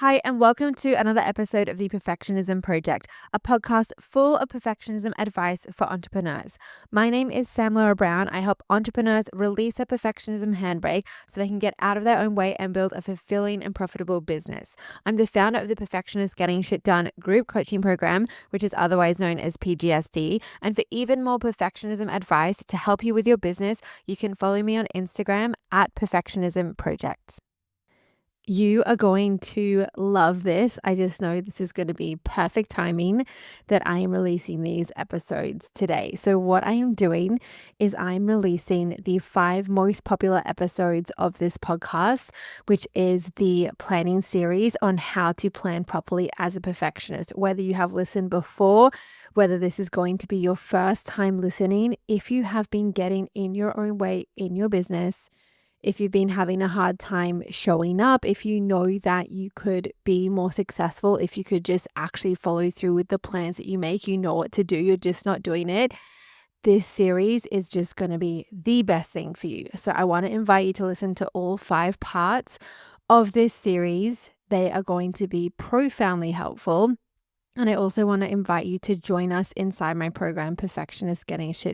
Hi, and welcome to another episode of the Perfectionism Project, a podcast full of perfectionism advice for entrepreneurs. My name is Sam Laura Brown. I help entrepreneurs release their perfectionism handbrake so they can get out of their own way and build a fulfilling and profitable business. I'm the founder of the Perfectionists Getting Sh group coaching program, which is otherwise known as PGSD. And for even more perfectionism advice to help you with your business, you can follow me on Instagram at Perfectionism Project. You are going to love this. I just know this is going to be perfect timing that I am releasing these episodes today. So, what I am doing is I'm releasing the 5 most popular episodes of this podcast, which is the planning series on how to plan properly as a perfectionist. Whether you have listened before, whether this is going to be your first time listening, if you have been getting in your own way in your business, if you've been having a hard time showing up, if you know that you could be more successful, if you could just actually follow through with the plans that you make, you know what to do, you're just not doing it. This series is just going to be the best thing for you. So I want to invite you to listen to all 5 parts of this series. They are going to be profoundly helpful. And I also want to invite you to join us inside my program, Perfectionists Getting Sh.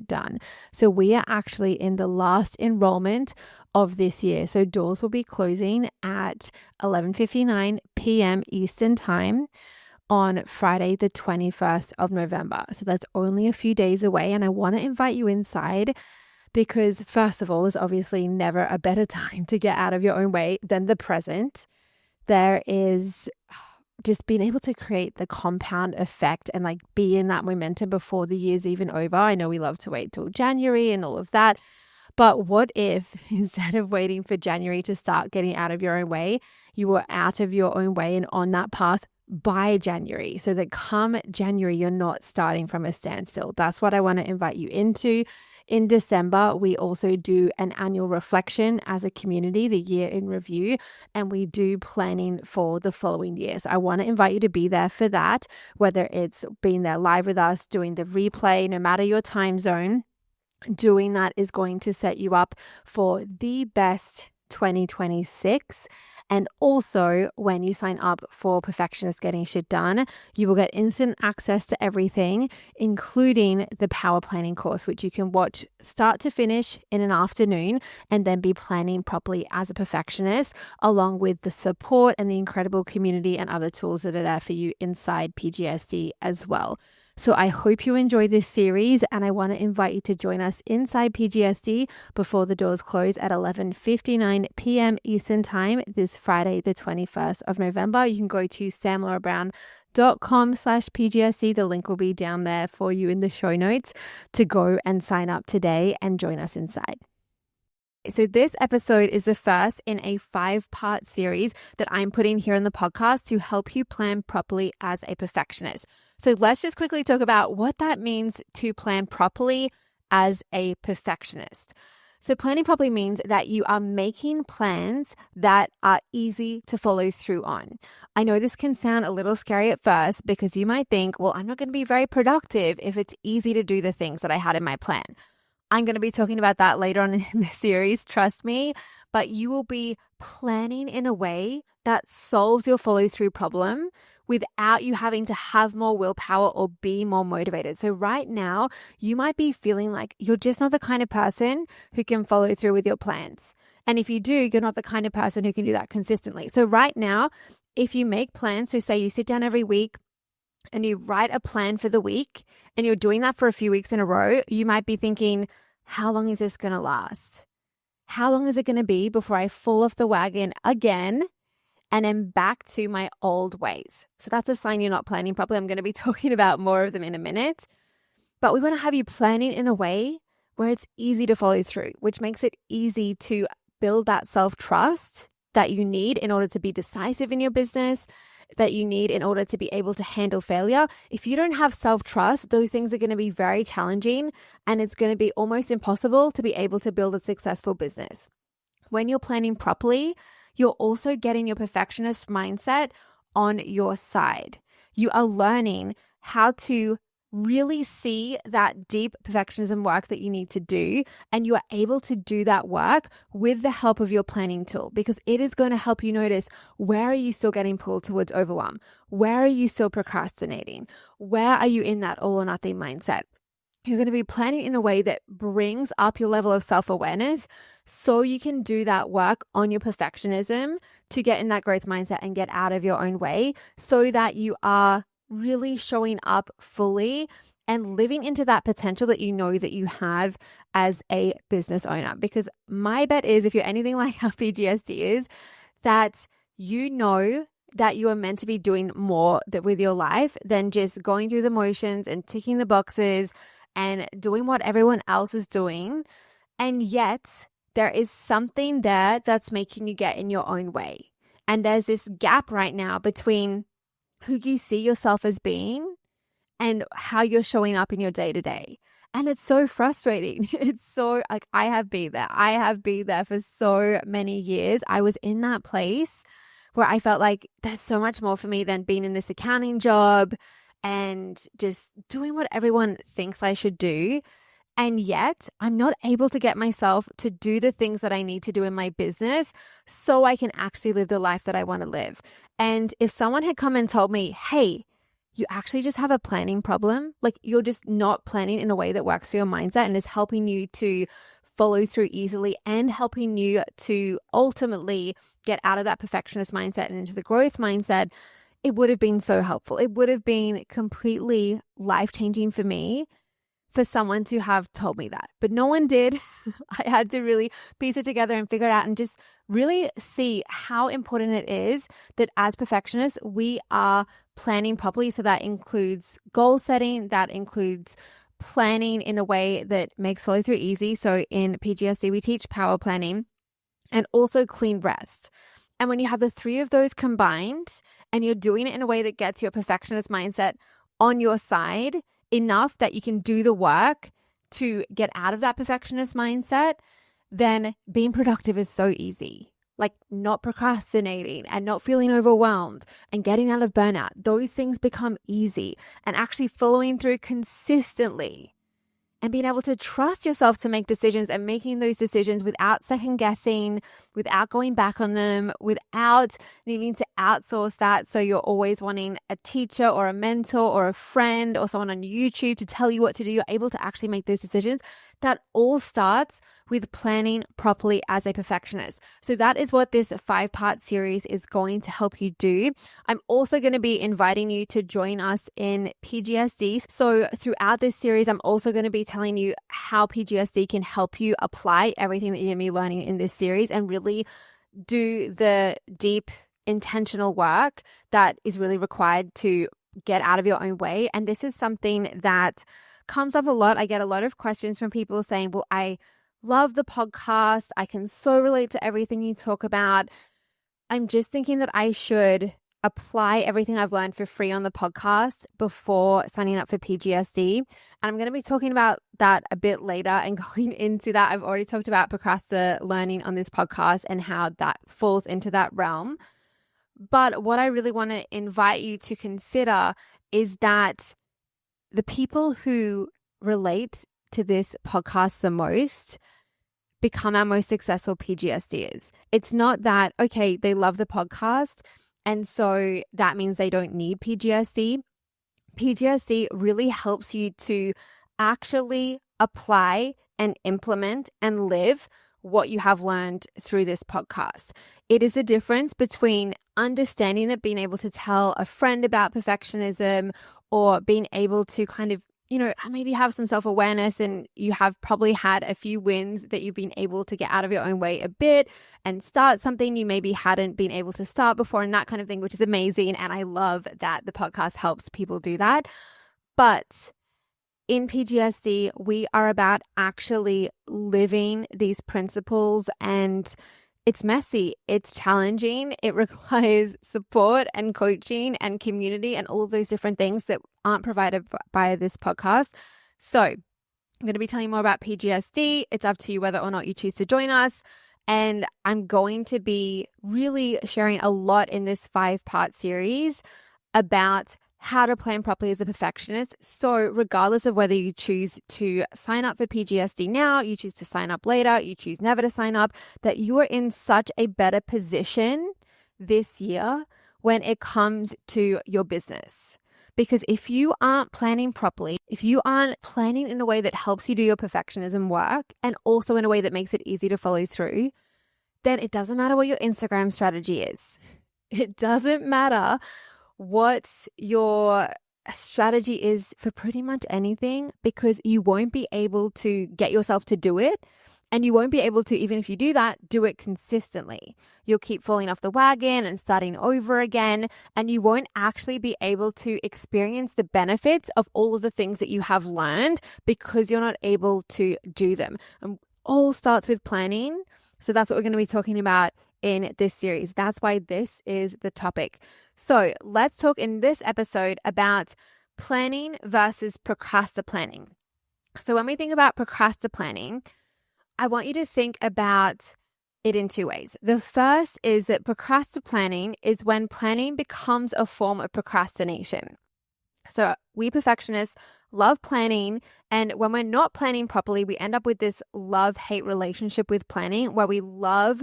So we are actually in the last enrollment of this year. So doors will be closing at 11:59 p.m. Eastern Time on Friday, the 21st of November. So that's only a few days away. And I want to invite you inside because, first of all, there's obviously never a better time to get out of your own way than the present. There is just being able to create the compound effect and be in that momentum before the year's even over. I know we love to wait till January and all of that, but what if instead of waiting for January to start getting out of your own way, you were out of your own way and on that path by January, so that come January, you're not starting from a standstill. That's what I want to invite you into. In December, we also do an annual reflection as a community, the year in review, and we do planning for the following year. So I want to invite you to be there for that, whether it's being there live with us, doing the replay, no matter your time zone. Doing that is going to set you up for the best 2026. And also, when you sign up for Perfectionists Getting Sh, you will get instant access to everything, including the power planning course, which you can watch start to finish in an afternoon and then be planning properly as a perfectionist, along with the support and the incredible community and other tools that are there for you inside PGSD as well. So I hope you enjoy this series, and I want to invite you to join us inside PGSD before the doors close at 11:59 p.m. Eastern Time this Friday, the 21st of November. You can go to samlaurabrown.com/PGSD. The link will be down there for you in the show notes to go and sign up today and join us inside. So this episode is the first in a 5-part series that I'm putting here on the podcast to help you plan properly as a perfectionist. So let's just quickly talk about what that means to plan properly as a perfectionist. So planning properly means that you are making plans that are easy to follow through on. I know this can sound a little scary at first because you might think, well, I'm not going to be very productive if it's easy to do the things that I had in my plan. I'm going to be talking about that later on in the series, trust me, but you will be planning in a way that solves your follow through problem without you having to have more willpower or be more motivated. So right now, you might be feeling like you're just not the kind of person who can follow through with your plans. And if you do, you're not the kind of person who can do that consistently. So right now, if you make plans, so say you sit down every week, and you write a plan for the week and you're doing that for a few weeks in a row, you might be thinking, how long is this going to last? How long is it going to be before I fall off the wagon again and am back to my old ways? So that's a sign you're not planning properly. I'm going to be talking about more of them in a minute. But we want to have you planning in a way where it's easy to follow through, which makes it easy to build that self-trust that you need in order to be decisive in your business, that you need in order to be able to handle failure. If you don't have self-trust, those things are going to be very challenging and it's going to be almost impossible to be able to build a successful business. When you're planning properly, you're also getting your perfectionist mindset on your side. You are learning how to really see that deep perfectionism work that you need to do, and you are able to do that work with the help of your planning tool, because it is going to help you notice, where are you still getting pulled towards overwhelm? Where are you still procrastinating? Where are you in that all or nothing mindset? You're going to be planning in a way that brings up your level of self-awareness so you can do that work on your perfectionism to get in that growth mindset and get out of your own way, so that you are really showing up fully and living into that potential that you know that you have as a business owner. Because my bet is, if you're anything like how PGSD is, that you know that you are meant to be doing more with your life than just going through the motions and ticking the boxes and doing what everyone else is doing. And yet there is something there that's making you get in your own way. And there's this gap right now between who you see yourself as being and how you're showing up in your day to day. And it's so frustrating. It's so like, I have been there. I have been there for so many years. I was in that place where I felt like there's so much more for me than being in this accounting job and just doing what everyone thinks I should do. And yet I'm not able to get myself to do the things that I need to do in my business so I can actually live the life that I want to live. And if someone had come and told me, hey, you actually just have a planning problem, like you're just not planning in a way that works for your mindset and is helping you to follow through easily and helping you to ultimately get out of that perfectionist mindset and into the growth mindset, it would have been so helpful. It would have been completely life-changing for me for someone to have told me that. But no one did. I had to really piece it together and figure it out and just really see how important it is that as perfectionists, we are planning properly. So that includes goal setting, that includes planning in a way that makes follow through easy. So in PGSD, we teach power planning, and also clean rest. And when you have the three of those combined and you're doing it in a way that gets your perfectionist mindset on your side enough that you can do the work to get out of that perfectionist mindset, then being productive is so easy. Like not procrastinating and not feeling overwhelmed and getting out of burnout. Those things become easy, and actually following through consistently and being able to trust yourself to make decisions and making those decisions without second guessing, without going back on them, without needing to outsource that. So you're always wanting a teacher or a mentor or a friend or someone on YouTube to tell you what to do. You're able to actually make those decisions. That all starts with planning properly as a perfectionist. So that is what this 5-part series is going to help you do. I'm also going to be inviting you to join us in PGSD. So throughout this series, I'm also going to be telling you how PGSD can help you apply everything that you're going to be learning in this series and really do the deep intentional work that is really required to get out of your own way. And this is something that comes up a lot. I get a lot of questions from people saying, well, I love the podcast. I can so relate to everything you talk about. I'm just thinking that I should apply everything I've learned for free on the podcast before signing up for PGSD. And I'm going to be talking about that a bit later and going into that. I've already talked about Procrasti-Planning on this podcast and how that falls into that realm. But what I really want to invite you to consider is that the people who relate to this podcast the most become our most successful PGSDers. It's not that, okay, they love the podcast and so that means they don't need PGSD. PGSD really helps you to actually apply and implement and live what you have learned through this podcast. It is a difference between understanding it, being able to tell a friend about perfectionism, or being able to kind of, maybe have some self-awareness and you have probably had a few wins that you've been able to get out of your own way a bit and start something you maybe hadn't been able to start before and that kind of thing, which is amazing. And I love that the podcast helps people do that. But in PGSD, we are about actually living these principles, and it's messy, it's challenging, it requires support and coaching and community and all of those different things that aren't provided by this podcast. So I'm going to be telling you more about PGSD. It's up to you whether or not you choose to join us. And I'm going to be really sharing a lot in this 5-part series about how to plan properly as a perfectionist. So regardless of whether you choose to sign up for PGSD now, you choose to sign up later, you choose never to sign up, that you are in such a better position this year when it comes to your business. Because if you aren't planning properly, if you aren't planning in a way that helps you do your perfectionism work and also in a way that makes it easy to follow through, then it doesn't matter what your Instagram strategy is. It doesn't matter what your strategy is for pretty much anything, because you won't be able to get yourself to do it. And you won't be able to, even if you do that, do it consistently. You'll keep falling off the wagon and starting over again, and you won't actually be able to experience the benefits of all of the things that you have learned because you're not able to do them. And all starts with planning. So that's what we're going to be talking about in this series. That's why this is the topic. So let's talk in this episode about planning versus procrasti-planning. So when we think about procrasti-planning, I want you to think about it in two ways. The first is that procrasti-planning is when planning becomes a form of procrastination. So we perfectionists love planning, and when we're not planning properly, we end up with this love-hate relationship with planning where we love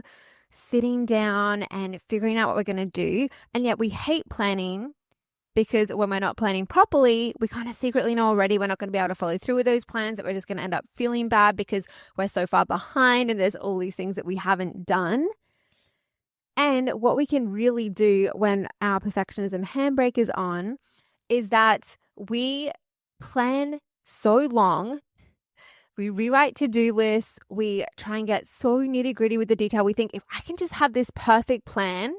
sitting down and figuring out what we're going to do, and yet we hate planning because when we're not planning properly, we kind of secretly know already we're not going to be able to follow through with those plans, that we're just going to end up feeling bad because we're so far behind and there's all these things that we haven't done. And what we can really do when our perfectionism handbrake is on is that we plan so long, we rewrite to-do lists, we try and get so nitty-gritty with the detail. We think if I can just have this perfect plan,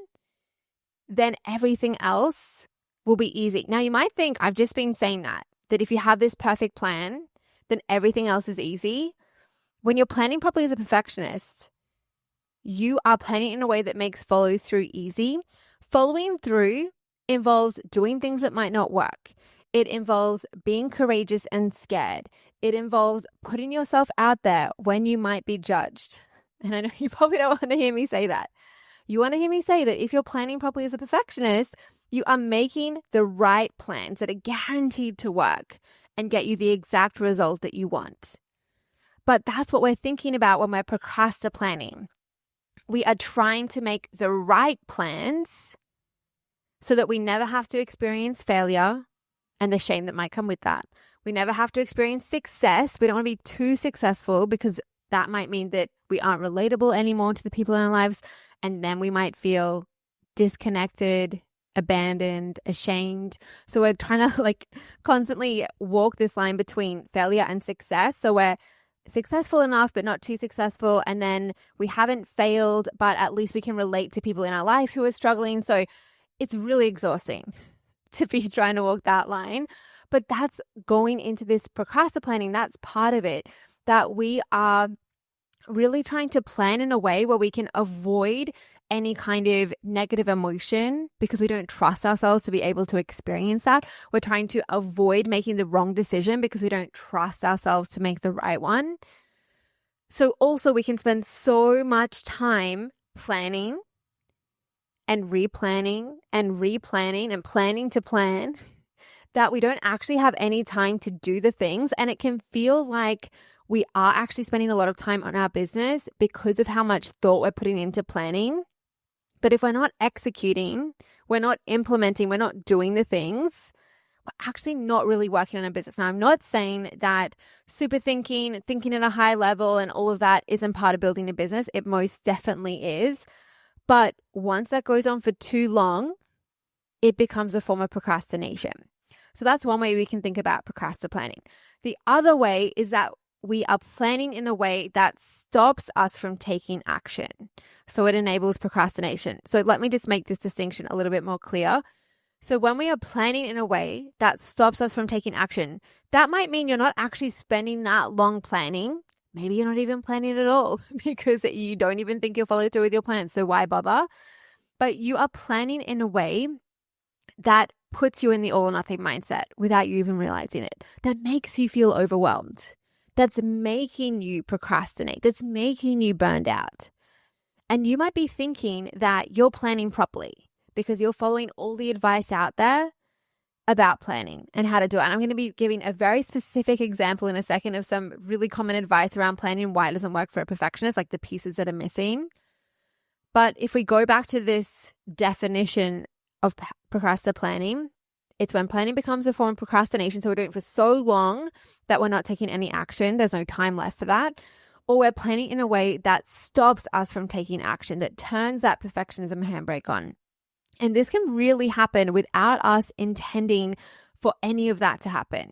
then everything else will be easy. Now, you might think I've just been saying that if you have this perfect plan, then everything else is easy. When you're planning properly as a perfectionist, you are planning in a way that makes follow through easy. Following through involves doing things that might not work. It involves being courageous and scared. It involves putting yourself out there when you might be judged. And I know you probably don't want to hear me say that. You want to hear me say that if you're planning properly as a perfectionist, you are making the right plans that are guaranteed to work and get you the exact result that you want. But that's what we're thinking about when we're procrasti-planning. We are trying to make the right plans so that we never have to experience failure and the shame that might come with that. We never have to experience success. We don't want to be too successful because that might mean that we aren't relatable anymore to the people in our lives. And then we might feel disconnected, abandoned, ashamed. So we're trying to constantly walk this line between failure and success. So we're successful enough, but not too successful. And then we haven't failed, but at least we can relate to people in our life who are struggling. So it's really exhausting to be trying to walk that line. But that's going into this procrasti-planning. That's part of it, that we are really trying to plan in a way where we can avoid any kind of negative emotion because we don't trust ourselves to be able to experience that. We're trying to avoid making the wrong decision because we don't trust ourselves to make the right one. So also we can spend so much time planning and replanning and replanning and planning to plan that we don't actually have any time to do the things. And it can feel like we are actually spending a lot of time on our business because of how much thought we're putting into planning. But if we're not executing, we're not implementing, we're not doing the things, we're actually not really working on our business. Now, I'm not saying that super thinking at a high level and all of that isn't part of building a business. It most definitely is. But once that goes on for too long, it becomes a form of procrastination. So that's one way we can think about procrasti-planning. The other way is that we are planning in a way that stops us from taking action. So it enables procrastination. So let me just make this distinction a little bit more clear. So when we are planning in a way that stops us from taking action, that might mean you're not actually spending that long planning. Maybe you're not even planning at all because you don't even think you'll follow through with your plan. So why bother? But you are planning in a way that puts you in the all or nothing mindset without you even realizing it. That makes you feel overwhelmed. That's making you procrastinate. That's making you burned out. And you might be thinking that you're planning properly because you're following all the advice out there about planning and how to do it. And I'm going to be giving a very specific example in a second of some really common advice around planning and why it doesn't work for a perfectionist, like the pieces that are missing. But if we go back to this definition of procrasti-planning, it's when planning becomes a form of procrastination. So we're doing it for so long that we're not taking any action. There's no time left for that. Or we're planning in a way that stops us from taking action, that turns that perfectionism handbrake on. And this can really happen without us intending for any of that to happen.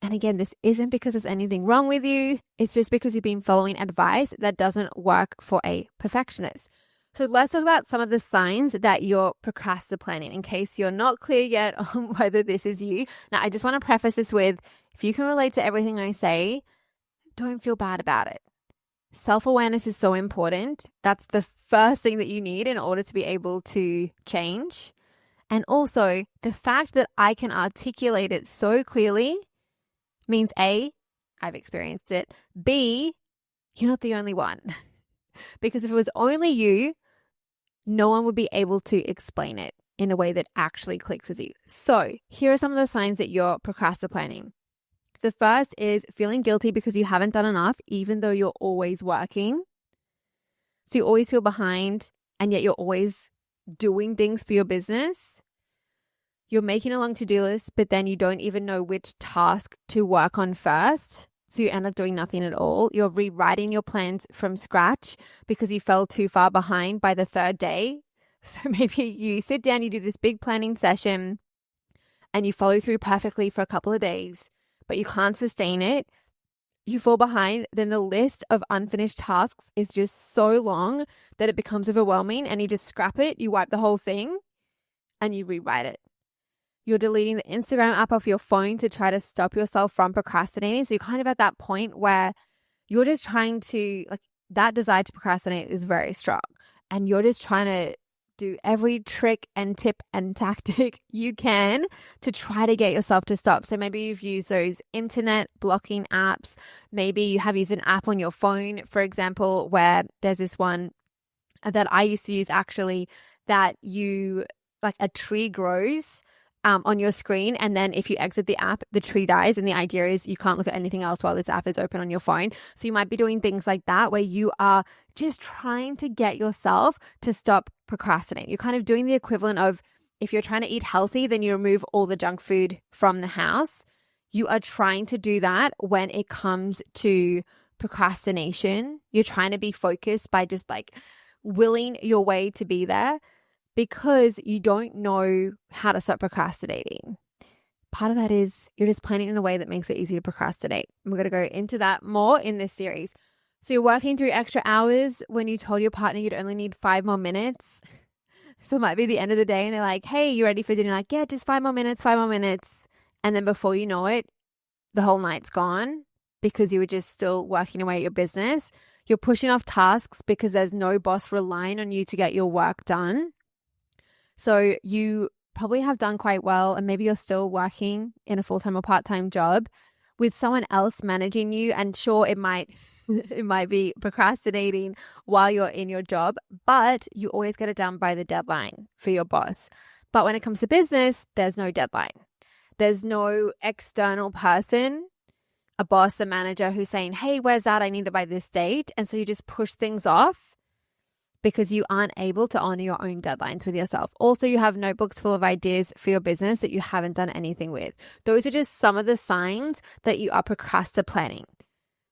And again, this isn't because there's anything wrong with you. It's just because you've been following advice that doesn't work for a perfectionist. So let's talk about some of the signs that you're procrasti-planning in case you're not clear yet on whether this is you. Now, I just want to preface this with, if you can relate to everything I say, don't feel bad about it. Self-awareness is so important. That's the first thing that you need in order to be able to change. And also, the fact that I can articulate it so clearly means A, I've experienced it. B, you're not the only one. Because if it was only you, no one would be able to explain it in a way that actually clicks with you. So here are some of the signs that you're procrasti-planning. The first is feeling guilty because you haven't done enough, even though you're always working. So you always feel behind, and yet you're always doing things for your business. You're making a long to-do list, but then you don't even know which task to work on first. So you end up doing nothing at all. You're rewriting your plans from scratch because you fell too far behind by the third day. So maybe you sit down, you do this big planning session, and you follow through perfectly for a couple of days, but you can't sustain it. You fall behind, then the list of unfinished tasks is just so long that it becomes overwhelming, and you just scrap it, you wipe the whole thing, and you rewrite it. You're deleting the Instagram app off your phone to try to stop yourself from procrastinating. So you're kind of at that point where you're just trying to, like, that desire to procrastinate is very strong. And you're just trying to do every trick and tip and tactic you can to try to get yourself to stop. So maybe you've used those internet blocking apps. Maybe you have used an app on your phone, for example, where there's this one that I used to use actually, that you, like, a tree grows on your screen, and then if you exit the app, the tree dies, and the idea is you can't look at anything else while this app is open on your phone. So you might be doing things like that where you are just trying to get yourself to stop procrastinating. You're kind of doing the equivalent of, if you're trying to eat healthy, then you remove all the junk food from the house. You are trying to do that when it comes to procrastination. You're trying to be focused by just like willing your way to be there, because you don't know how to stop procrastinating. Part of that is you're just planning in a way that makes it easy to procrastinate. And we're going to go into that more in this series. So you're working through extra hours when you told your partner you'd only need 5 more minutes. So it might be the end of the day and they're like, hey, you ready for dinner? You're like, yeah, just 5 more minutes, 5 more minutes. And then before you know it, the whole night's gone because you were just still working away at your business. You're pushing off tasks because there's no boss relying on you to get your work done. So you probably have done quite well, and maybe you're still working in a full-time or part-time job with someone else managing you. And sure, it might be procrastinating while you're in your job, but you always get it done by the deadline for your boss. But when it comes to business, there's no deadline. There's no external person, a boss, a manager who's saying, hey, where's that? I need it by this date. And so you just push things off because you aren't able to honor your own deadlines with yourself. Also, you have notebooks full of ideas for your business that you haven't done anything with. Those are just some of the signs that you are procrasti-planning.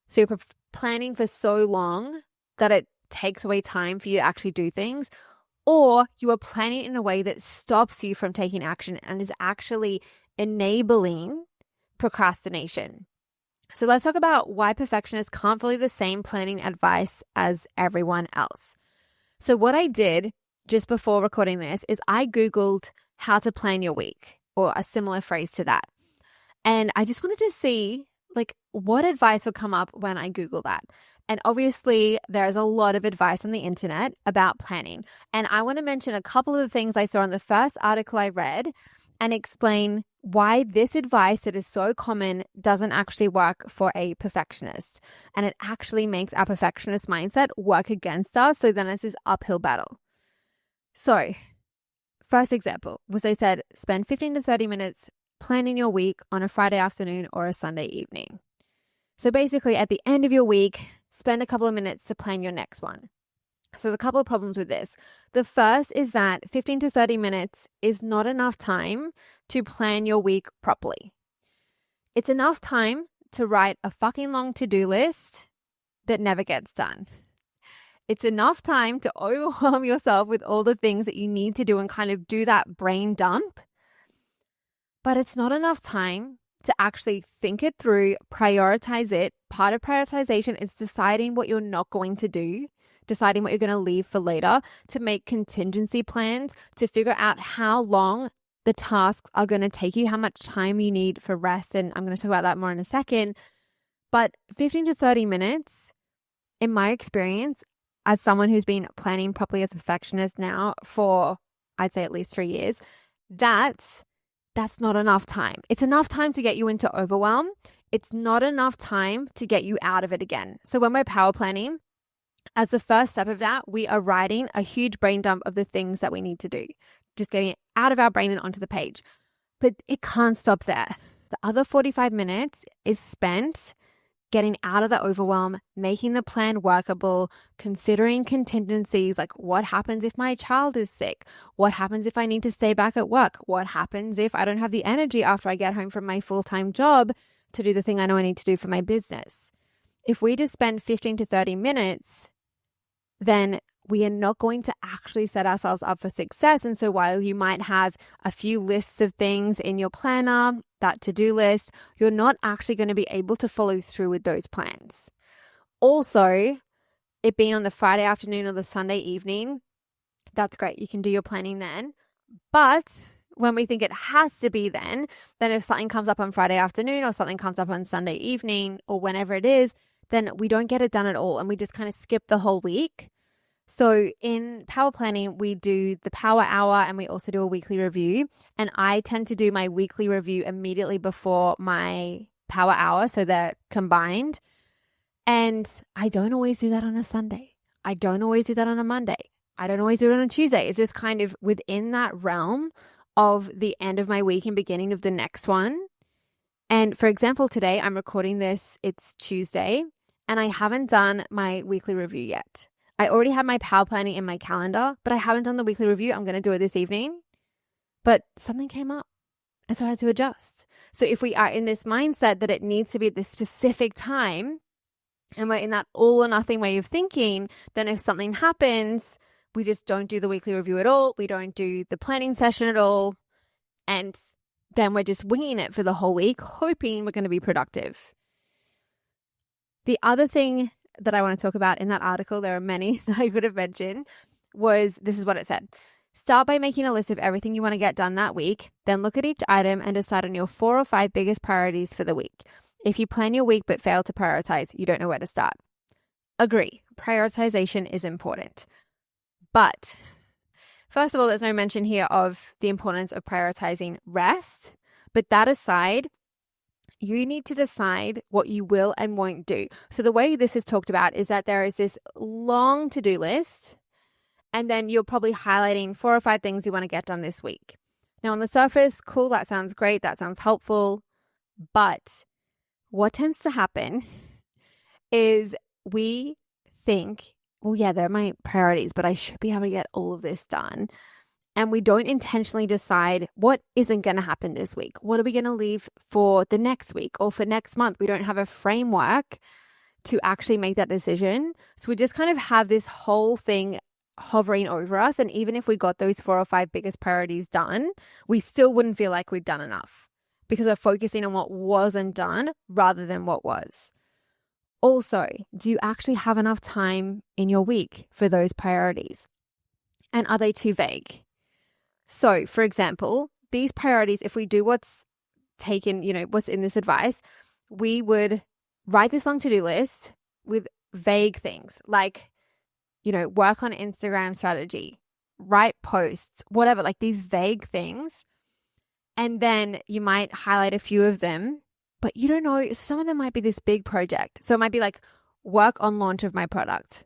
So you're planning for so long that it takes away time for you to actually do things, or you are planning in a way that stops you from taking action and is actually enabling procrastination. So let's talk about why perfectionists can't follow the same planning advice as everyone else. So what I did just before recording this is I Googled how to plan your week, or a similar phrase to that. And I just wanted to see like what advice would come up when I Google that. And obviously there's a lot of advice on the internet about planning. And I want to mention a couple of the things I saw in the first article I read and explain why this advice that is so common doesn't actually work for a perfectionist. And it actually makes our perfectionist mindset work against us. So then it's this uphill battle. So first example was I said, spend 15 to 30 minutes planning your week on a Friday afternoon or a Sunday evening. So basically at the end of your week, spend a couple of minutes to plan your next one. So there's a couple of problems with this. The first is that 15 to 30 minutes is not enough time to plan your week properly. It's enough time to write a fucking long to-do list that never gets done. It's enough time to overwhelm yourself with all the things that you need to do and kind of do that brain dump. But it's not enough time to actually think it through, prioritize it. Part of prioritization is deciding what you're not going to do, deciding what you're going to leave for later, to make contingency plans, to figure out how long the tasks are going to take you, how much time you need for rest. And I'm going to talk about that more in a second. But 15 to 30 minutes, in my experience, as someone who's been planning properly as a perfectionist now for, I'd say at least 3 years, that's not enough time. It's enough time to get you into overwhelm. It's not enough time to get you out of it again. So when we're power planning, as the first step of that, we are writing a huge brain dump of the things that we need to do, just getting it out of our brain and onto the page. But it can't stop there. The other 45 minutes is spent getting out of the overwhelm, making the plan workable, considering contingencies like what happens if my child is sick? What happens if I need to stay back at work? What happens if I don't have the energy after I get home from my full-time job to do the thing I know I need to do for my business? If we just spend 15 to 30 minutes, then we are not going to actually set ourselves up for success. And so while you might have a few lists of things in your planner, that to-do list, you're not actually going to be able to follow through with those plans. Also, it being on the Friday afternoon or the Sunday evening, that's great. You can do your planning then. But when we think it has to be then if something comes up on Friday afternoon or something comes up on Sunday evening or whenever it is, then we don't get it done at all and we just kind of skip the whole week. So in power planning, we do the power hour and we also do a weekly review. And I tend to do my weekly review immediately before my power hour. So they're combined. And I don't always do that on a Sunday. I don't always do that on a Monday. I don't always do it on a Tuesday. It's just kind of within that realm of the end of my week and beginning of the next one. And for example, today I'm recording this, it's Tuesday, and I haven't done my weekly review yet. I already have my power planning in my calendar, but I haven't done the weekly review. I'm going to do it this evening. But something came up, and so I had to adjust. So if we are in this mindset that it needs to be at this specific time, and we're in that all or nothing way of thinking, then if something happens, we just don't do the weekly review at all. We don't do the planning session at all. And then we're just winging it for the whole week, hoping we're going to be productive. The other thing that I want to talk about in that article, there are many that I could have mentioned, this is what it said. Start by making a list of everything you want to get done that week, then look at each item and decide on your 4 or 5 biggest priorities for the week. If you plan your week but fail to prioritize, you don't know where to start. Agree, prioritization is important. But first of all, there's no mention here of the importance of prioritizing rest. But that aside, you need to decide what you will and won't do. So the way this is talked about is that there is this long to-do list, and then you're probably highlighting 4 or 5 things you want to get done this week. Now on the surface, cool, that sounds great, that sounds helpful. But what tends to happen is we think, well, yeah, they're my priorities, but I should be able to get all of this done. And we don't intentionally decide what isn't going to happen this week. What are we going to leave for the next week or for next month? We don't have a framework to actually make that decision. So we just kind of have this whole thing hovering over us. And even if we got those 4 or 5 biggest priorities done, we still wouldn't feel like we've done enough because we're focusing on what wasn't done rather than what was. Also, do you actually have enough time in your week for those priorities? And are they too vague? So, for example, these priorities, if we do what's taken, what's in this advice, we would write this long to-do list with vague things like, work on Instagram strategy, write posts, whatever, like these vague things. And then you might highlight a few of them, but you don't know, some of them might be this big project. So it might be like work on launch of my product.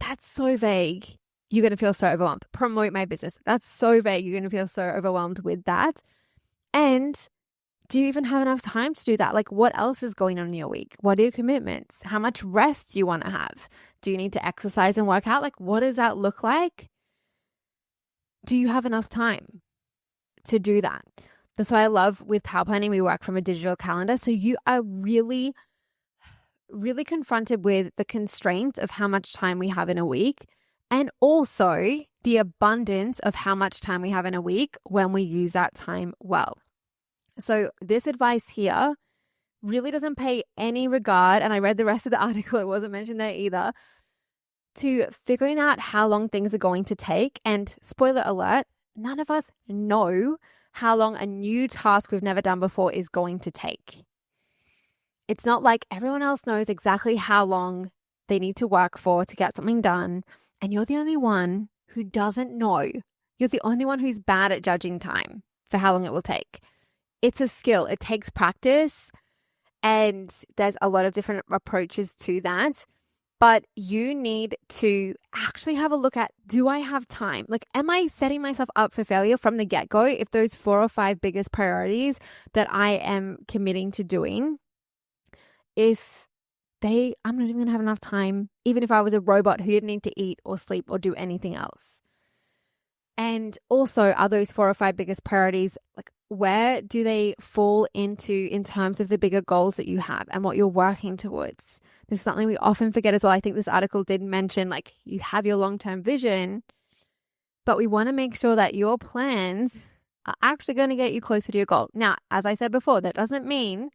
That's so vague. you're going to feel so overwhelmed. Promote my business. That's so vague. You're going to feel so overwhelmed with that. And do you even have enough time to do that? Like, what else is going on in your week? What are your commitments? How much rest do you want to have? Do you need to exercise and work out? Like, what does that look like? Do you have enough time to do that? That's why I love with power planning, we work from a digital calendar. So you are really, really confronted with the constraints of how much time we have in a week, and also the abundance of how much time we have in a week when we use that time well. So this advice here really doesn't pay any regard, and I read the rest of the article, it wasn't mentioned there either, to figuring out how long things are going to take. And spoiler alert, none of us know how long a new task we've never done before is going to take. It's not like everyone else knows exactly how long they need to work for to get something done, and you're the only one who doesn't know. You're the only one who's bad at judging time for how long it will take. It's a skill. It takes practice, and there's a lot of different approaches to that. But you need to actually have a look at, do I have time? Like, am I setting myself up for failure from the get-go if those 4 or 5 biggest priorities that I am committing to doing, I'm not even going to have enough time, even if I was a robot who didn't need to eat or sleep or do anything else? And also, are those 4 or 5 biggest priorities, like, where do they fall into in terms of the bigger goals that you have and what you're working towards? This is something we often forget as well. I think this article did mention, like, you have your long-term vision, but we want to make sure that your plans are actually going to get you closer to your goal. Now, as I said before, that doesn't mean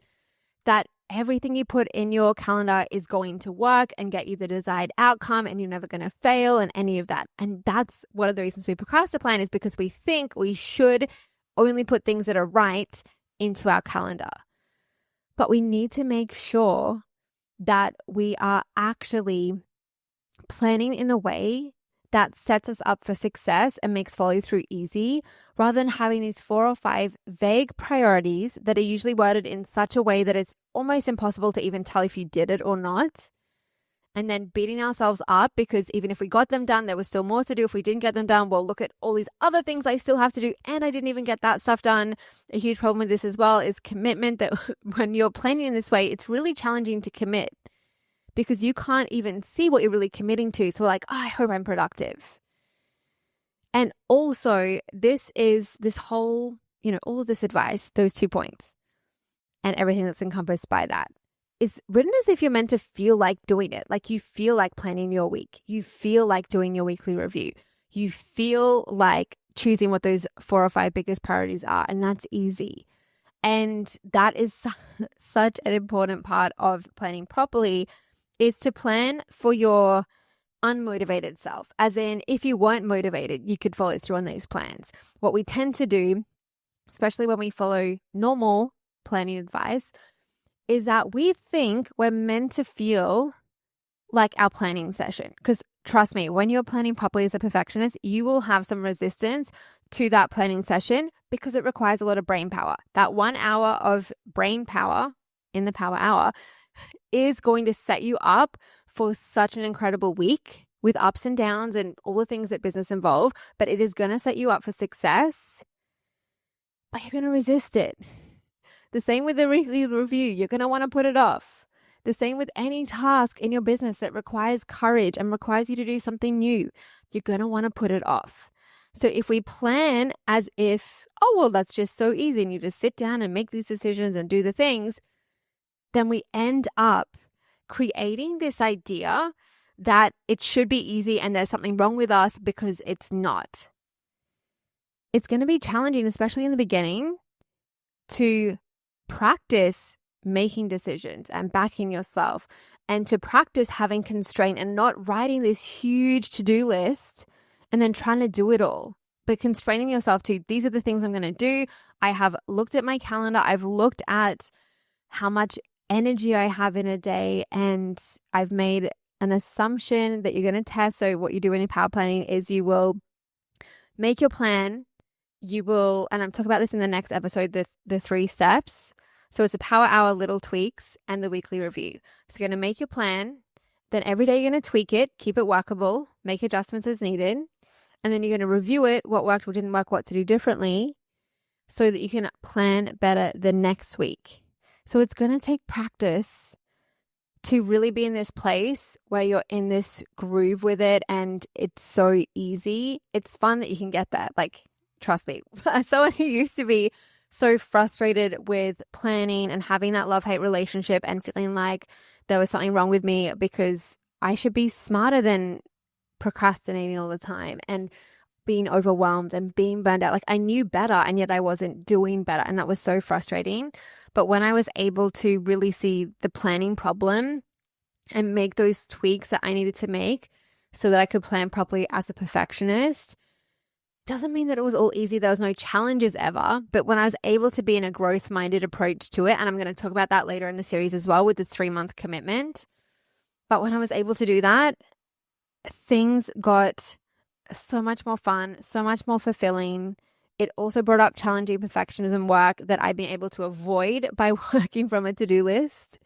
that everything you put in your calendar is going to work and get you the desired outcome and you're never going to fail and any of that. And that's one of the reasons we procrastinate, is because we think we should only put things that are right into our calendar. But we need to make sure that we are actually planning in a way that sets us up for success and makes follow through easy, rather than having these 4 or 5 vague priorities that are usually worded in such a way that it's almost impossible to even tell if you did it or not. And then beating ourselves up because even if we got them done, there was still more to do. If we didn't get them done, well, look at all these other things I still have to do, and I didn't even get that stuff done. A huge problem with this as well is commitment, that when you're planning in this way, it's really challenging to commit because you can't even see what you're really committing to. So like, I hope I'm productive. And also, this whole, all of this advice, those 2 points and everything that's encompassed by that, is written as if you're meant to feel like doing it. Like, you feel like planning your week. You feel like doing your weekly review. You feel like choosing what those 4 or 5 biggest priorities are. And that's easy. And that is such an important part of planning properly, is to plan for your unmotivated self. As in, if you weren't motivated, you could follow through on those plans. What we tend to do, especially when we follow normal planning advice, is that we think we're meant to feel like our planning session. Because trust me, when you're planning properly as a perfectionist, you will have some resistance to that planning session because it requires a lot of brain power. That 1 hour of brain power in the power hour is going to set you up for such an incredible week with ups and downs and all the things that business involve, but it is going to set you up for success, but you're going to resist it. The same with the weekly review. You're going to want to put it off. The same with any task in your business that requires courage and requires you to do something new. You're going to want to put it off. So if we plan as if, oh, well, that's just so easy and you just sit down and make these decisions and do the things, then we end up creating this idea that it should be easy and there's something wrong with us because it's not. It's going to be challenging, especially in the beginning, to practice making decisions and backing yourself, and to practice having constraint and not writing this huge to-do list and then trying to do it all, but constraining yourself to, these are the things I'm going to do. I have looked at my calendar. I've looked at how much energy I have in a day, and I've made an assumption that you're going to test. So what you do in your power planning is you will make your plan. You will, and I'm talking about this in the next episode, the 3 steps. So it's a power hour, little tweaks, and the weekly review. So you're going to make your plan. Then every day you're going to tweak it, keep it workable, make adjustments as needed. And then you're going to review it, what worked, what didn't work, what to do differently, so that you can plan better the next week. So it's going to take practice to really be in this place where you're in this groove with it and it's so easy. It's fun that you can get that. Like, trust me, as someone who used to be so frustrated with planning and having that love-hate relationship and feeling like there was something wrong with me because I should be smarter than procrastinating all the time and being overwhelmed and being burned out. Like, I knew better and yet I wasn't doing better. And that was so frustrating. But when I was able to really see the planning problem and make those tweaks that I needed to make so that I could plan properly as a perfectionist, doesn't mean that it was all easy. There was no challenges ever. But when I was able to be in a growth-minded approach to it, and I'm going to talk about that later in the series as well with the 3-month commitment. But when I was able to do that, things got so much more fun, so much more fulfilling. It also brought up challenging perfectionism work that I've been able to avoid by working from a to-do list.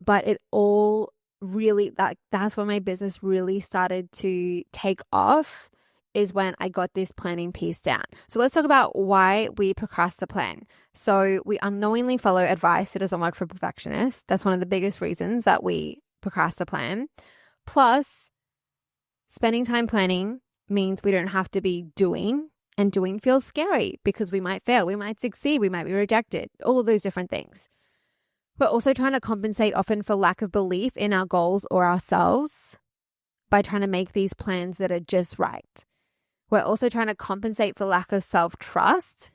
But it all really, that's when my business really started to take off, is when I got this planning piece down. So let's talk about why we procrastinate. So we unknowingly follow advice that doesn't work for perfectionists. That's one of the biggest reasons that we procrastinate. Plus, spending time planning means we don't have to be doing, and doing feels scary because we might fail, we might succeed, we might be rejected, all of those different things. We're also trying to compensate often for lack of belief in our goals or ourselves by trying to make these plans that are just right. We're also trying to compensate for lack of self-trust.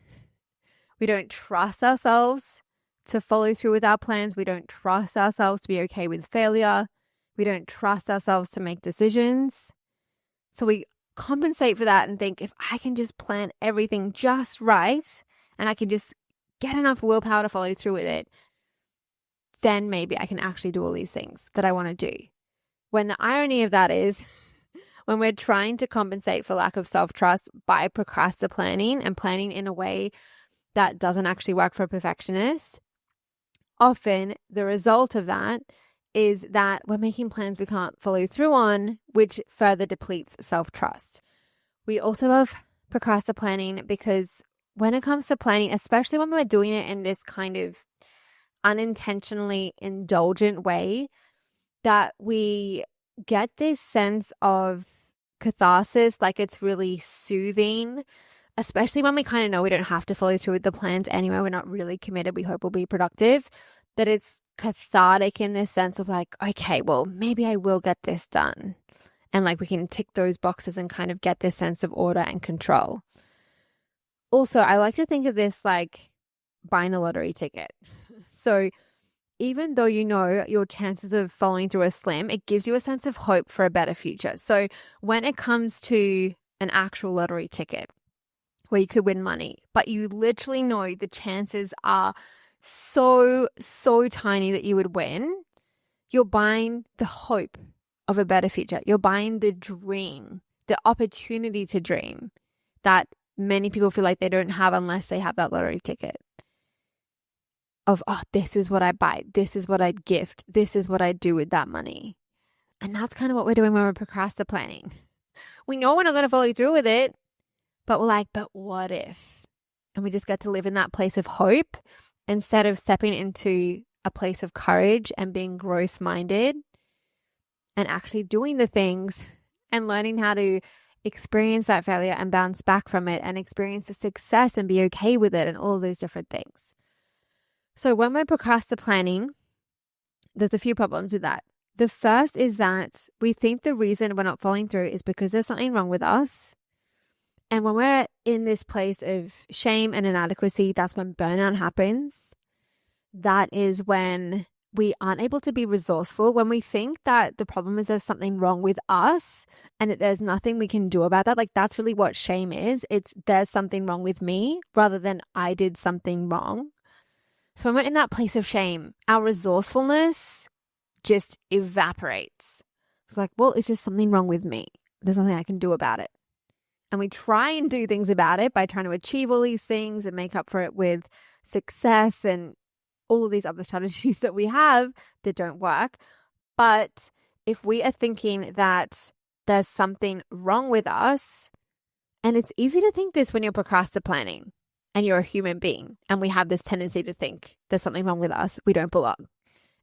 We don't trust ourselves to follow through with our plans. We don't trust ourselves to be okay with failure. We don't trust ourselves to make decisions. So we compensate for that and think, if I can just plan everything just right and I can just get enough willpower to follow through with it, then maybe I can actually do all these things that I want to do. When the irony of that is, when we're trying to compensate for lack of self-trust by procrastinating and planning in a way that doesn't actually work for a perfectionist, often the result of that is that we're making plans we can't follow through on, which further depletes self-trust. We also love procrastinating because when it comes to planning, especially when we're doing it in this kind of unintentionally indulgent way, that we get this sense of catharsis, like it's really soothing, especially when we kind of know we don't have to follow through with the plans anyway. We're not really committed. We hope we'll be productive. That it's cathartic in this sense of like, okay, well, maybe I will get this done. And like we can tick those boxes and kind of get this sense of order and control. Also, I like to think of this like buying a lottery ticket. So even though you know your chances of following through are slim, it gives you a sense of hope for a better future. So when it comes to an actual lottery ticket where you could win money, but you literally know the chances are so tiny that you would win, you're buying the hope of a better future. You're buying the dream, the opportunity to dream that many people feel like they don't have unless they have that lottery ticket. Of, oh, this is what I buy. This is what I'd gift. This is what I do with that money. And that's kind of what we're doing when we're procrastinating. We know we're not going to follow through with it, but we're like, but what if? And we just get to live in that place of hope instead of stepping into a place of courage and being growth-minded and actually doing the things and learning how to experience that failure and bounce back from it and experience the success and be okay with it and all of those different things. So when we're procrastinating, there's a few problems with that. The first is that we think the reason we're not following through is because there's something wrong with us. And when we're in this place of shame and inadequacy, that's when burnout happens. That is when we aren't able to be resourceful. When we think that the problem is there's something wrong with us and that there's nothing we can do about that, like that's really what shame is. It's there's something wrong with me rather than I did something wrong. So when we're in that place of shame, our resourcefulness just evaporates. It's like, well, it's just something wrong with me. There's nothing I can do about it. And we try and do things about it by trying to achieve all these things and make up for it with success and all of these other strategies that we have that don't work. But if we are thinking that there's something wrong with us, and it's easy to think this when you're procrastinating and you're a human being, and we have this tendency to think there's something wrong with us, we don't belong,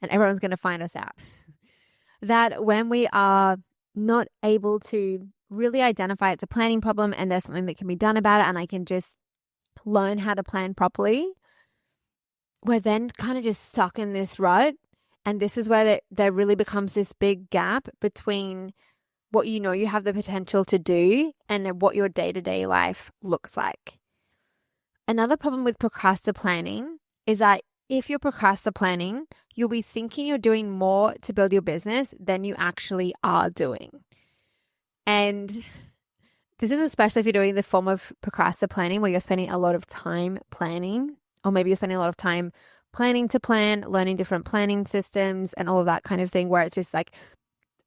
and everyone's going to find us out. That when we are not able to really identify it's a planning problem and there's something that can be done about it, and I can just learn how to plan properly, we're then kind of just stuck in this rut. And this is where there really becomes this big gap between what you know you have the potential to do and what your day-to-day life looks like. Another problem with procrastinating is that if you're procrastinating, you'll be thinking you're doing more to build your business than you actually are doing. And this is especially if you're doing the form of procrastinating where you're spending a lot of time planning, or maybe you're spending a lot of time planning to plan, learning different planning systems and all of that kind of thing, where it's just like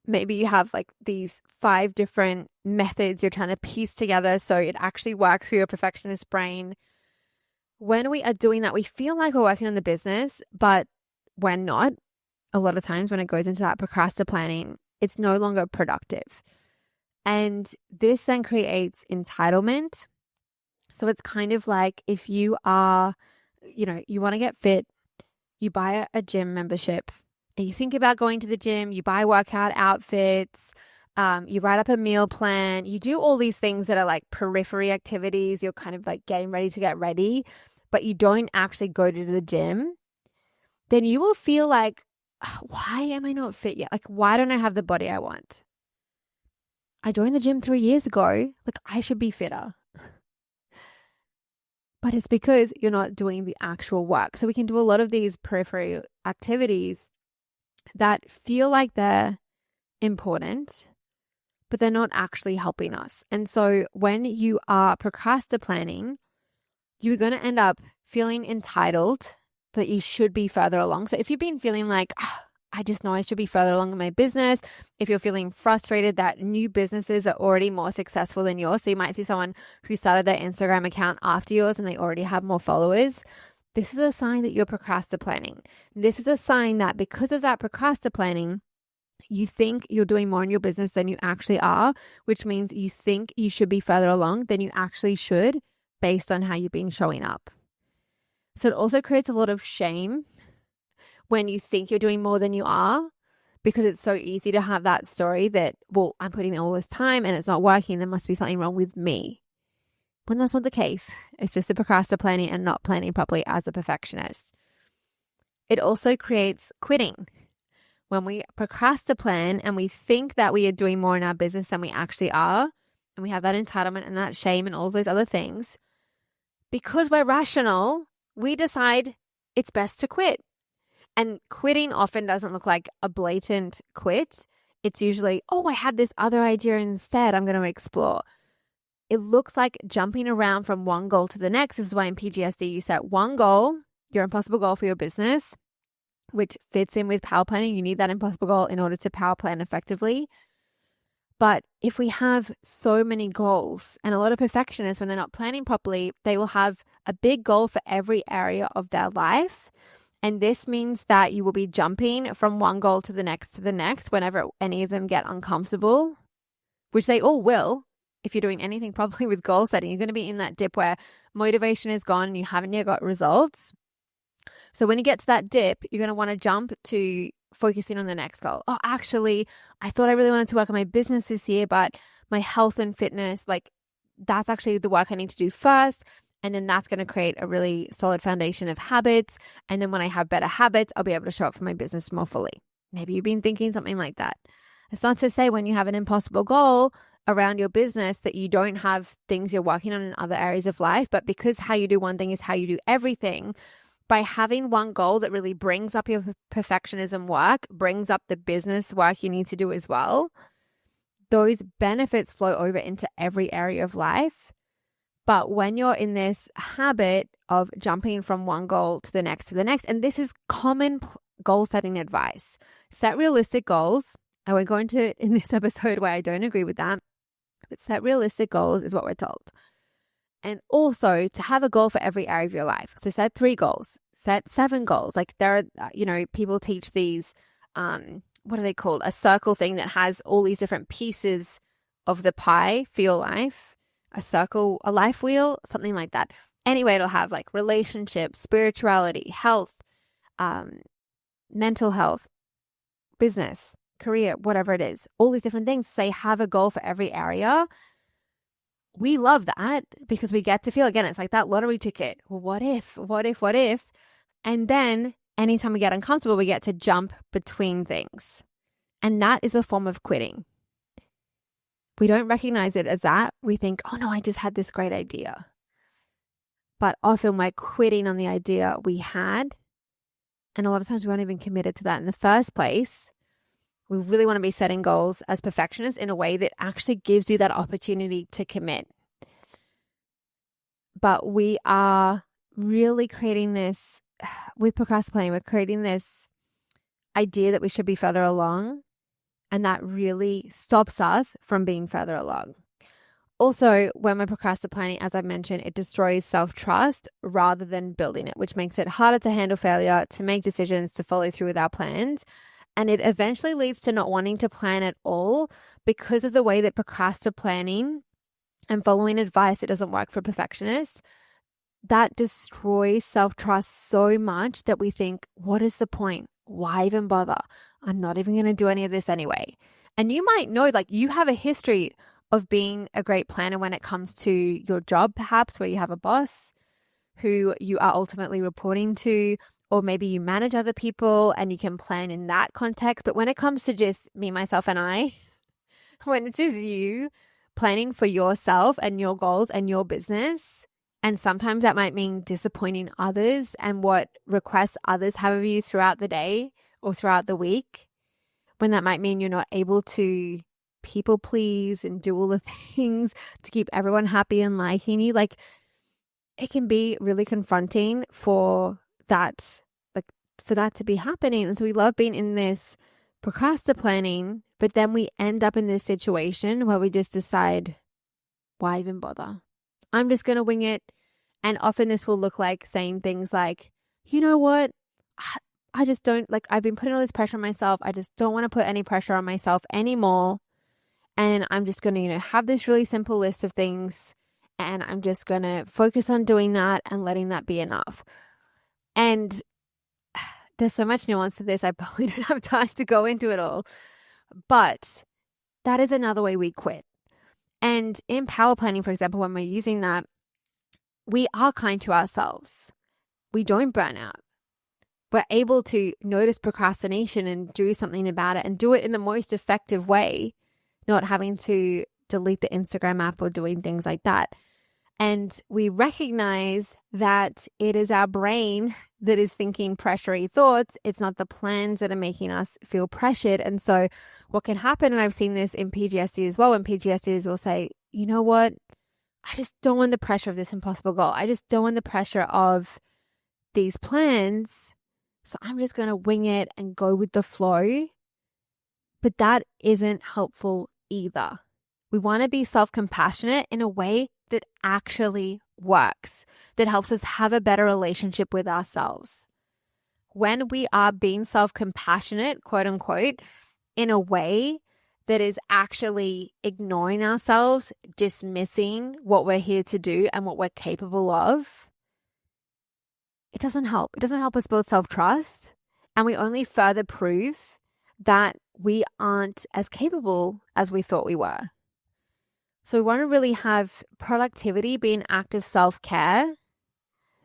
maybe you have like these 5 different methods you're trying to piece together so it actually works for your perfectionist brain. When we are doing that, we feel like we're working on the business, but we're not. A lot of times when it goes into that procrastinating, it's no longer productive. And this then creates entitlement. So it's kind of like if you are, you want to get fit, you buy a gym membership and you think about going to the gym, you buy workout outfits, you write up a meal plan, you do all these things that are like periphery activities. You're kind of like getting ready to get ready, but you don't actually go to the gym. Then you will feel like, why am I not fit yet? Like, why don't I have the body I want? I joined the gym 3 years ago. Like, I should be fitter. But it's because you're not doing the actual work. So we can do a lot of these periphery activities that feel like they're important, but they're not actually helping us. And so when you are procrastinating, you're going to end up feeling entitled that you should be further along. So if you've been feeling like, I just know I should be further along in my business. If you're feeling frustrated that new businesses are already more successful than yours, so you might see someone who started their Instagram account after yours and they already have more followers, this is a sign that you're procrastinating. This is a sign that because of that procrastinating, you think you're doing more in your business than you actually are, which means you think you should be further along than you actually should based on how you've been showing up. So it also creates a lot of shame when you think you're doing more than you are, because it's so easy to have that story that, well, I'm putting in all this time and it's not working. There must be something wrong with me. When that's not the case, it's just a procrastinating and not planning properly as a perfectionist. It also creates quitting. When we procrastinate and we think that we are doing more in our business than we actually are, and we have that entitlement and that shame and all those other things, because we're rational, we decide it's best to quit. And quitting often doesn't look like a blatant quit. It's usually, I had this other idea instead I'm going to explore. It looks like jumping around from one goal to the next. This is why in PGSD you set one goal, your impossible goal for your business, which fits in with power planning. You need that impossible goal in order to power plan effectively. But if we have so many goals, and a lot of perfectionists, when they're not planning properly, they will have a big goal for every area of their life. And this means that you will be jumping from one goal to the next whenever any of them get uncomfortable, which they all will. If you're doing anything properly with goal setting, you're going to be in that dip where motivation is gone and you haven't yet got results. So when you get to that dip, you're going to want to jump to focusing on the next goal. Actually, I thought I really wanted to work on my business this year, but my health and fitness, that's actually the work I need to do first. And then that's going to create a really solid foundation of habits. And then when I have better habits, I'll be able to show up for my business more fully. Maybe you've been thinking something like that. It's not to say when you have an impossible goal around your business that you don't have things you're working on in other areas of life, but because how you do one thing is how you do everything, by having one goal that really brings up your perfectionism work, brings up the business work you need to do as well, those benefits flow over into every area of life. But when you're in this habit of jumping from one goal to the next, and this is common goal setting advice, set realistic goals. I won't go into in this episode why I don't agree with that, but set realistic goals is what we're told. And also to have a goal for every area of your life. So set 3 goals, set 7 goals. Like there are, people teach these what are they called? A circle thing that has all these different pieces of the pie for your life. A circle, a life wheel, something like that. Anyway, it'll have like relationships, spirituality, health, mental health, business, career, whatever it is, all these different things. Say have a goal for every area. We love that because we get to feel, again, it's like that lottery ticket. Well, what if? And then anytime we get uncomfortable, we get to jump between things. And that is a form of quitting. We don't recognize it as that. We think, oh no, I just had this great idea. But often we're quitting on the idea we had. And a lot of times we weren't even committed to that in the first place. We really want to be setting goals as perfectionists in a way that actually gives you that opportunity to commit. But we are really creating this, with procrastinating, we're creating this idea that we should be further along. And that really stops us from being further along. Also, when we're procrastinating, as I've mentioned, it destroys self-trust rather than building it, which makes it harder to handle failure, to make decisions, to follow through with our plans. And it eventually leads to not wanting to plan at all because of the way that procrastinating and following advice that doesn't work for perfectionists, that destroys self-trust so much that we think, what is the point? Why even bother? I'm not even going to do any of this anyway. And you might know, like, you have a history of being a great planner when it comes to your job, perhaps, where you have a boss who you are ultimately reporting to, or maybe you manage other people and you can plan in that context. But when it comes to just me, myself, and I, when it's just you planning for yourself and your goals and your business, and sometimes that might mean disappointing others and what requests others have of you throughout the day or throughout the week, when that might mean you're not able to people please and do all the things to keep everyone happy and liking you. Like, it can be really confronting for that, like, for that to be happening. And so we love being in this procrastinating, but then we end up in this situation where we just decide, why even bother? I'm just going to wing it. And often this will look like saying things like, you know what? I just don't, like, I've been putting all this pressure on myself. I just don't want to put any pressure on myself anymore. And I'm just going to, have this really simple list of things. And I'm just going to focus on doing that and letting that be enough. And there's so much nuance to this. I probably don't have time to go into it all. But that is another way we quit. And in power planning, for example, when we're using that, we are kind to ourselves. We don't burn out. We're able to notice procrastination and do something about it and do it in the most effective way, not having to delete the Instagram app or doing things like that. And we recognize that it is our brain that is thinking pressury thoughts. It's not the plans that are making us feel pressured. And so what can happen, and I've seen this in PGSD as well, when PGSDs will say, you know what, I just don't want the pressure of this impossible goal. I just don't want the pressure of these plans. So I'm just going to wing it and go with the flow. But that isn't helpful either. We want to be self-compassionate in a way that actually works, that helps us have a better relationship with ourselves. When we are being self-compassionate, quote unquote, in a way that is actually ignoring ourselves, dismissing what we're here to do and what we're capable of, it doesn't help. It doesn't help us build self-trust. And we only further prove that we aren't as capable as we thought we were. So we want to really have productivity be an act of self-care.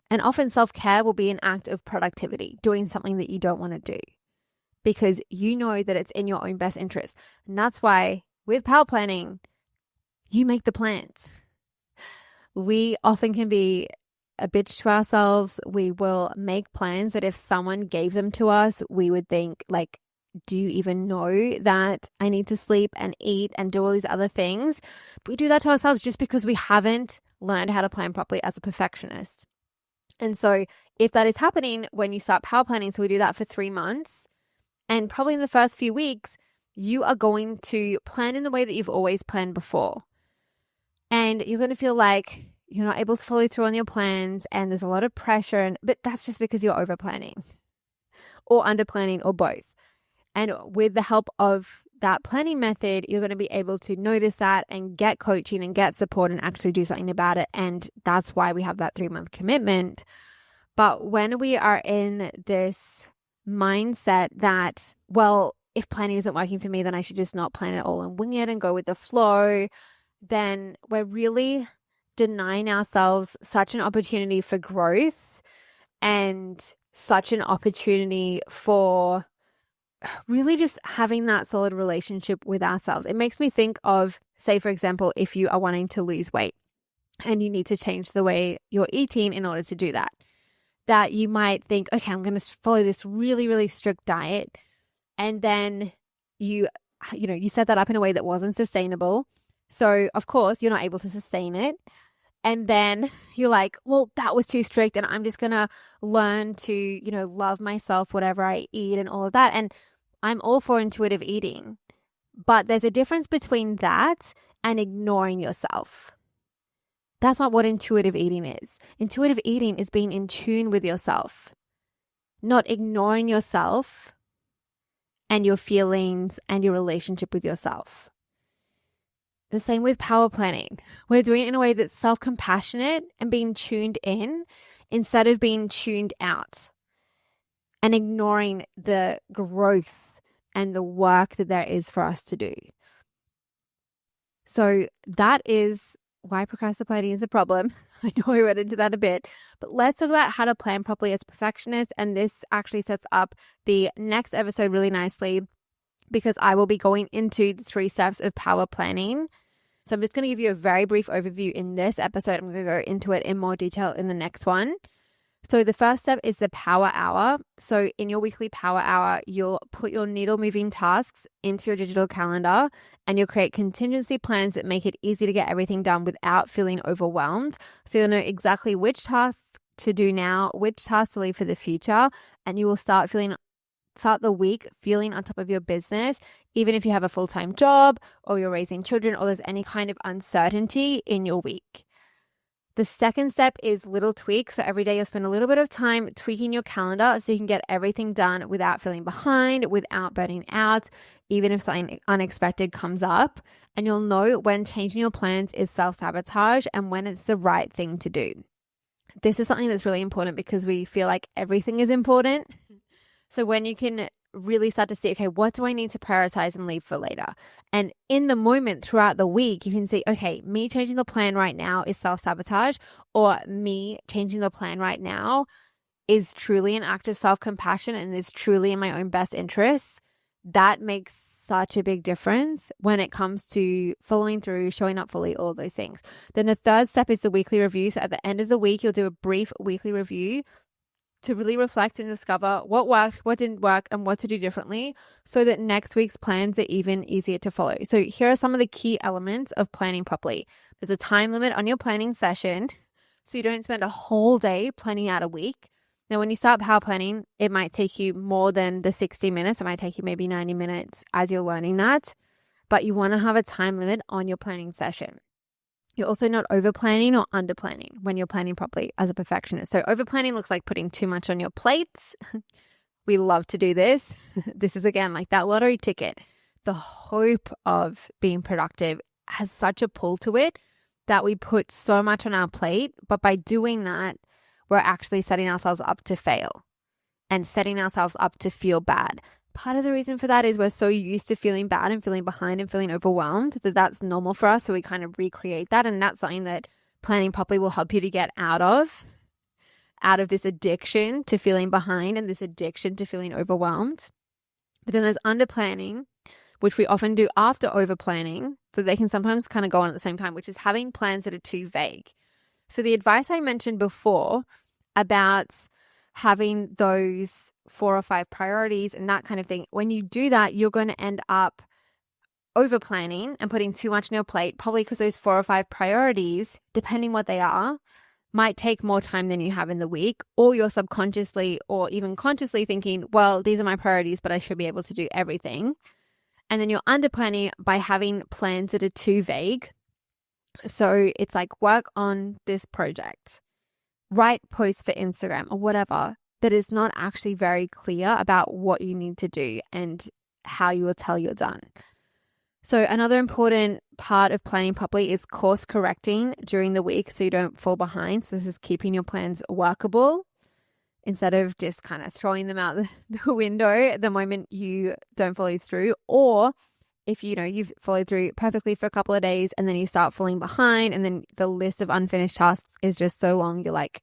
And often self-care will be an act of productivity, doing something that you don't want to do because you know that it's in your own best interest. And that's why with power planning, you make the plans. We often can be a bitch to ourselves. We will make plans that if someone gave them to us, we would think, like, do you even know that I need to sleep and eat and do all these other things? But we do that to ourselves just because we haven't learned how to plan properly as a perfectionist. And so if that is happening when you start power planning, so we do that for 3 months, and probably in the first few weeks, you are going to plan in the way that you've always planned before. And you're going to feel like you're not able to follow through on your plans and there's a lot of pressure. But that's just because you're over planning or under planning or both. And with the help of that planning method, you're going to be able to notice that and get coaching and get support and actually do something about it. And that's why we have that 3-month commitment. But when we are in this mindset that, well, if planning isn't working for me, then I should just not plan at all and wing it and go with the flow, then we're really denying ourselves such an opportunity for growth and such an opportunity for really just having that solid relationship with ourselves. It makes me think of, say, for example, if you are wanting to lose weight and you need to change the way you're eating in order to do that, that you might think, okay, I'm going to follow this really, really strict diet. And then you set that up in a way that wasn't sustainable. So of course you're not able to sustain it. And then you're like, well, that was too strict and I'm just going to learn to, love myself, whatever I eat and all of that. And I'm all for intuitive eating, but there's a difference between that and ignoring yourself. That's not what intuitive eating is. Intuitive eating is being in tune with yourself, not ignoring yourself and your feelings and your relationship with yourself. The same with power planning. We're doing it in a way that's self-compassionate and being tuned in instead of being tuned out and ignoring the growth and the work that there is for us to do. So that is why procrastinating is a problem. I know we went into that a bit, but let's talk about how to plan properly as a perfectionist. And this actually sets up the next episode really nicely because I will be going into the 3 steps of power planning. So I'm just going to give you a very brief overview in this episode. I'm going to go into it in more detail in the next one. So the first step is the power hour. So in your weekly power hour, you'll put your needle moving tasks into your digital calendar and you'll create contingency plans that make it easy to get everything done without feeling overwhelmed. So you'll know exactly which tasks to do now, which tasks to leave for the future, and you will start the week feeling on top of your business, even if you have a full-time job or you're raising children or there's any kind of uncertainty in your week. The second step is little tweaks. So every day you'll spend a little bit of time tweaking your calendar so you can get everything done without feeling behind, without burning out, even if something unexpected comes up. And you'll know when changing your plans is self-sabotage and when it's the right thing to do. This is something that's really important because we feel like everything is important. So when you can really start to see, okay, what do I need to prioritize and leave for later? And in the moment throughout the week, you can see, okay, me changing the plan right now is self-sabotage, or me changing the plan right now is truly an act of self-compassion and is truly in my own best interests. That makes such a big difference when it comes to following through, showing up fully, all of those things. Then the third step is the weekly review. So at the end of the week, you'll do a brief weekly review to really reflect and discover what worked, what didn't work, and what to do differently so that next week's plans are even easier to follow. So here are some of the key elements of planning properly. There's a time limit on your planning session, so you don't spend a whole day planning out a week. Now, when you start power planning, it might take you more than the 60 minutes. It might take you maybe 90 minutes as you're learning that, but you want to have a time limit on your planning session. You're also not over planning or under planning when you're planning properly as a perfectionist. So over planning looks like putting too much on your plates. We love to do this. This is again like that lottery ticket. The hope of being productive has such a pull to it that we put so much on our plate. But by doing that, we're actually setting ourselves up to fail and setting ourselves up to feel bad. Part of the reason for that is we're so used to feeling bad and feeling behind and feeling overwhelmed that that's normal for us. So we kind of recreate that. And that's something that planning properly will help you to get out of this addiction to feeling behind and this addiction to feeling overwhelmed. But then there's under planning, which we often do after over planning. So they can sometimes kind of go on at the same time, which is having plans that are too vague. So the advice I mentioned before about having those 4 or 5 priorities and that kind of thing, when you do that, you're going to end up over planning and putting too much on your plate, probably because those 4 or 5 priorities, depending what they are, might take more time than you have in the week, or you're subconsciously or even consciously thinking, well, these are my priorities, but I should be able to do everything. And then you're under planning by having plans that are too vague. So it's like work on this project, write posts for Instagram or whatever that is not actually very clear about what you need to do and how you will tell you're done. So another important part of planning properly is course correcting during the week so you don't fall behind. So this is keeping your plans workable instead of just kind of throwing them out the window the moment you don't follow through. Or if you've followed through perfectly for a couple of days and then you start falling behind and then the list of unfinished tasks is just so long, you're like,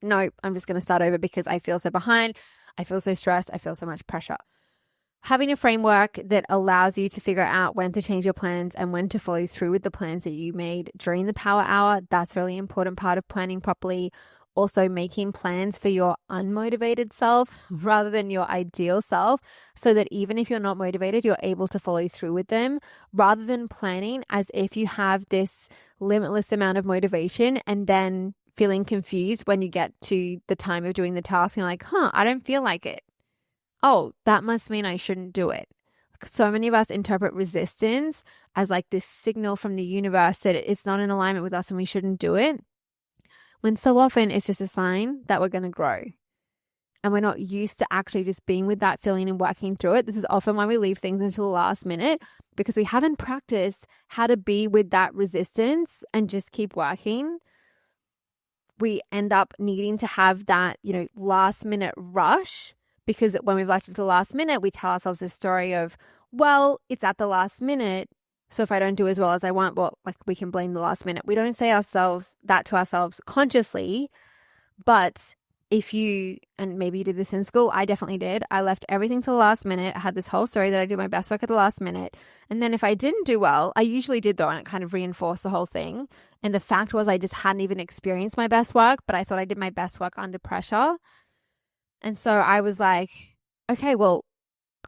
nope, I'm just going to start over because I feel so behind. I feel so stressed. I feel so much pressure. Having a framework that allows you to figure out when to change your plans and when to follow through with the plans that you made during the power hour, that's a really important part of planning properly. Also, making plans for your unmotivated self rather than your ideal self, so that even if you're not motivated, you're able to follow through with them, rather than planning as if you have this limitless amount of motivation and then feeling confused when you get to the time of doing the task and you're like, I don't feel like it. Oh, that must mean I shouldn't do it. So many of us interpret resistance as like this signal from the universe that it's not in alignment with us and we shouldn't do it, when so often it's just a sign that we're going to grow. And we're not used to actually just being with that feeling and working through it. This is often why we leave things until the last minute, because we haven't practiced how to be with that resistance and just keep working. We end up needing to have that, last minute rush. Because when we've left it to the last minute, we tell ourselves a story of, well, it's at the last minute. So if I don't do as well as I want, we can blame the last minute. We don't say that to ourselves consciously. But and maybe you did this in school, I definitely did. I left everything to the last minute. I had this whole story that I do my best work at the last minute. And then if I didn't do well, I usually did though, and it kind of reinforced the whole thing. And the fact was I just hadn't even experienced my best work, but I thought I did my best work under pressure. And so I was like, okay, well,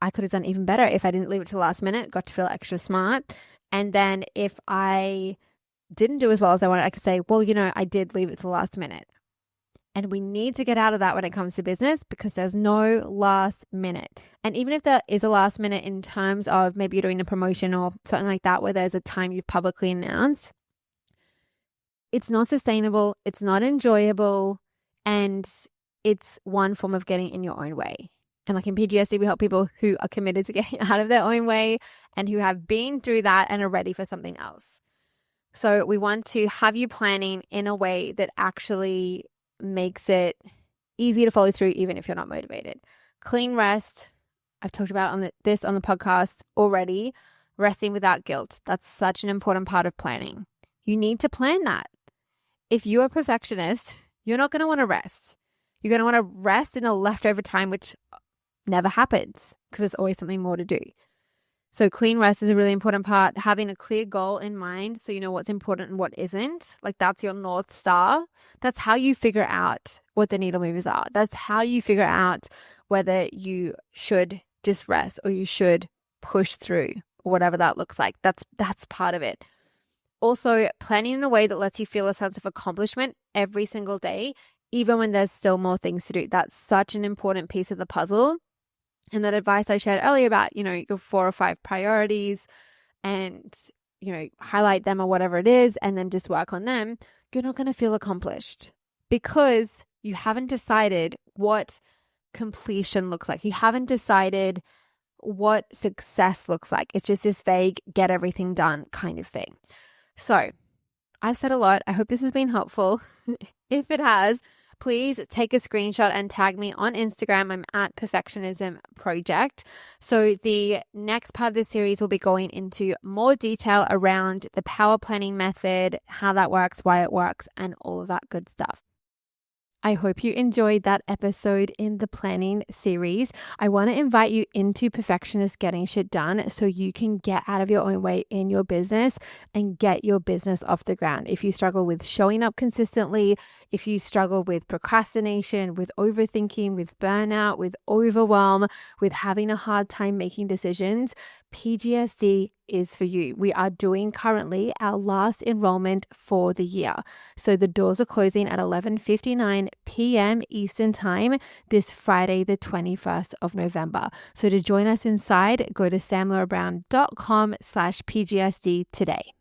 I could have done even better if I didn't leave it to the last minute, got to feel extra smart. And then if I didn't do as well as I wanted, I could say, well, I did leave it to the last minute. And we need to get out of that when it comes to business, because there's no last minute. And even if there is a last minute in terms of maybe you're doing a promotion or something like that, where there's a time you've publicly announced, it's not sustainable, it's not enjoyable, and it's one form of getting in your own way. And like in PGSD, we help people who are committed to getting out of their own way and who have been through that and are ready for something else. So we want to have you planning in a way that actually makes it easy to follow through, even if you're not motivated. Clean rest. I've talked about this on the podcast already. Resting without guilt. That's such an important part of planning. You need to plan that. If you're a perfectionist, you're not going to want to rest. You're going to want to rest in a leftover time, which never happens because there's always something more to do. So clean rest is a really important part. Having a clear goal in mind so you know what's important and what isn't. Like that's your North Star. That's how you figure out what the needle movers are. That's how you figure out whether you should just rest or you should push through or whatever that looks like. That's part of it. Also, planning in a way that lets you feel a sense of accomplishment every single day, even when there's still more things to do. That's such an important piece of the puzzle. And that advice I shared earlier about, your 4 or 5 priorities and, highlight them or whatever it is, and then just work on them, you're not going to feel accomplished because you haven't decided what completion looks like. You haven't decided what success looks like. It's just this vague, get everything done kind of thing. So I've said a lot. I hope this has been helpful. If it has, please take a screenshot and tag me on Instagram. I'm at Perfectionism Project. So the next part of the series will be going into more detail around the power planning method, how that works, why it works, and all of that good stuff. I hope you enjoyed that episode in the planning series. I want to invite you into Perfectionists Getting Shit Done so you can get out of your own way in your business and get your business off the ground. If you struggle with showing up consistently, if you struggle with procrastination, with overthinking, with burnout, with overwhelm, with having a hard time making decisions, PGSD is for you. We are doing currently our last enrollment for the year. So the doors are closing at 11:59 p.m. Eastern Time this Friday, the 21st of November. So to join us inside, go to samlaurabrown.com/PGSD today.